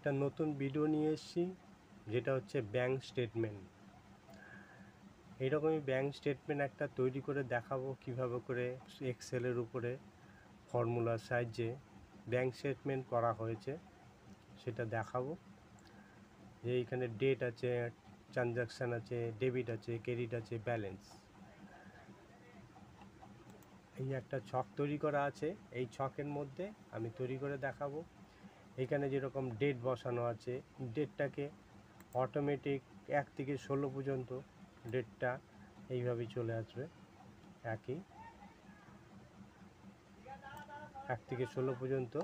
একটা নতুন ভিডিও নিয়ে এসেছি, যেটা হচ্ছে ব্যাংক স্টেটমেন্ট। এইরকমই ব্যাংক স্টেটমেন্ট একটা তৈরি করে দেখাবো, কিভাবে করে এক্সেলের উপরে ফর্মুলার সাহায্যে ব্যাংক স্টেটমেন্ট করা হয়েছে সেটা দেখাবো। যে এইখানে ডেট আছে, ট্রানজাকশান আছে, ডেবিট আছে, ক্রেডিট আছে, ব্যালেন্স। এই একটা ছক তৈরি করা আছে, এই ছকের মধ্যে আমি তৈরি করে দেখাবো। এখানে যেরকম ডেট বসানো আছে, ডেটটাকে অটোমেটিক 1 থেকে 16 পর্যন্ত ডেটটা এইভাবেই চলে আসবে। 1 থেকে 16 পর্যন্ত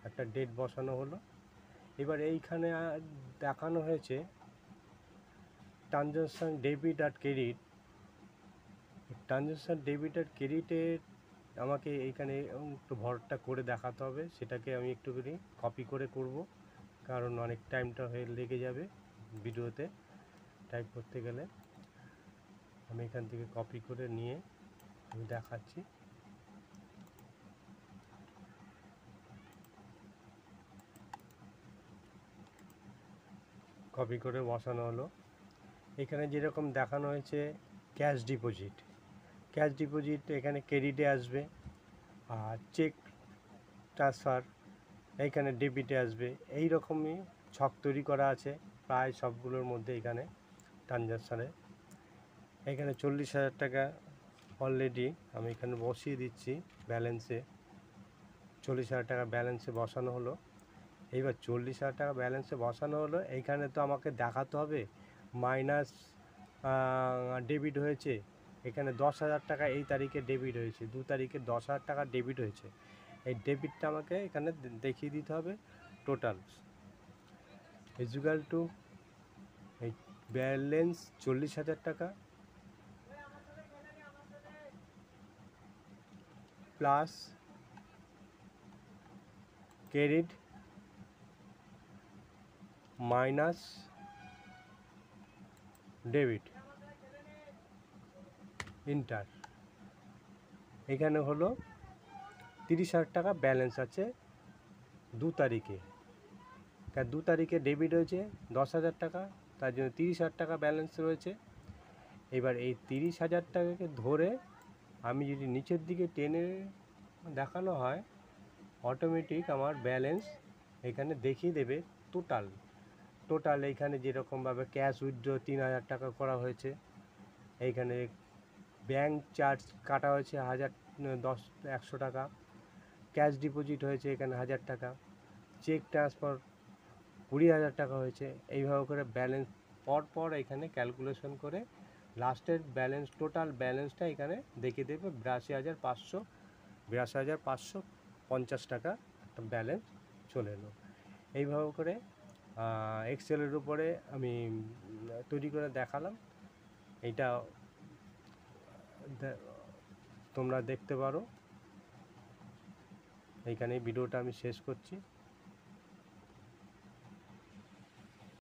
একটা ডেট বসানো হলো। এবার এইখানে দেখানো হয়েছে ট্রানজাকশান ডেবিট আর ক্রেডিট। ট্রানজাকশান ডেবিট আর ক্রেডিটের আমাকে এইখানে একটু ভরটা করে দেখাতে হবে, সেটাকে আমি একটুখানি কপি করে করব, কারণ অনেক টাইমটা লেগে যাবে ভিডিওতে টাইপ করতে গেলে। আমি এখান থেকে কপি করে নিয়ে আমি দেখাচ্ছি। কপি করে বসানো হলো। এখানে যেরকম দেখানো হয়েছে ক্যাশ ডিপোজিট, ক্যাশ ডিপোজিট এখানে ক্রেডিটে আসবে, আর চেক ট্রান্সফার এইখানে ডেবিটে আসবে। এই রকমই ছক তৈরি করা আছে প্রায় সবগুলোর মধ্যে। এখানে ট্রানজাকশানে এখানে 40,000 টাকা অলরেডি আমি এখানে বসিয়ে দিচ্ছি ব্যালেন্সে। 40,000 টাকা ব্যালেন্সে বসানো হলো। এইবার 40,000 টাকা ব্যালেন্সে বসানো হলো, এইখানে তো আমাকে দেখাতে হবে মাইনাস ডেবিট হয়েছে। এখানে 10,000 টাকা এই তারিখে ডেবিট হয়েছে, 2 তারিখে 10,000 টাকা ডেবিট হয়েছে। এই ডেবিটটা আমাকে এখানে দেখিয়ে দিতে হবে। টোটাল ইজুগাল টু এই ব্যালেন্স 40,000 টাকা plus credit minus debit inter. এখানে হলো 30,000 টাকা ব্যালেন্স আছে 2 তারিখে। 2 তারিখে ডেবিট হয়েছে 10,000 টাকা, তার জন্য 30,000 টাকা ব্যালেন্স রয়েছে। এবার এই 30,000 টাকাকে ধরে আমি যদি নিচের দিকে টেনে দেখানো হয়, অটোমেটিক আমার ব্যালেন্স এখানে দেখিয়ে দেবে টোটাল। এইখানে যেরকমভাবে ক্যাশ উইথড্র 3,000 টাকা করা হয়েছে, এইখানে ব্যাংক চার্জ কাটা হয়েছে 100 টাকা, ক্যাশ ডিপোজিট হয়েছে এখানে 1,000 টাকা, চেক ট্রান্সফার 20,000 টাকা হয়েছে। এইভাবে করে ব্যালেন্স পর এখানে ক্যালকুলেশন করে লাস্টের ব্যালেন্স, টোটাল ব্যালেন্সটা এখানে দেখিয়ে দেবে 82,550 টাকা একটা ব্যালেন্স চলে এলো। এইভাবে করে এক্সেলের উপরে আমি তৈরি করে দেখালাম। এইটা তোমরা দেখতে পারো। এইখানে ভিডিওটা আমি শেষ করছি।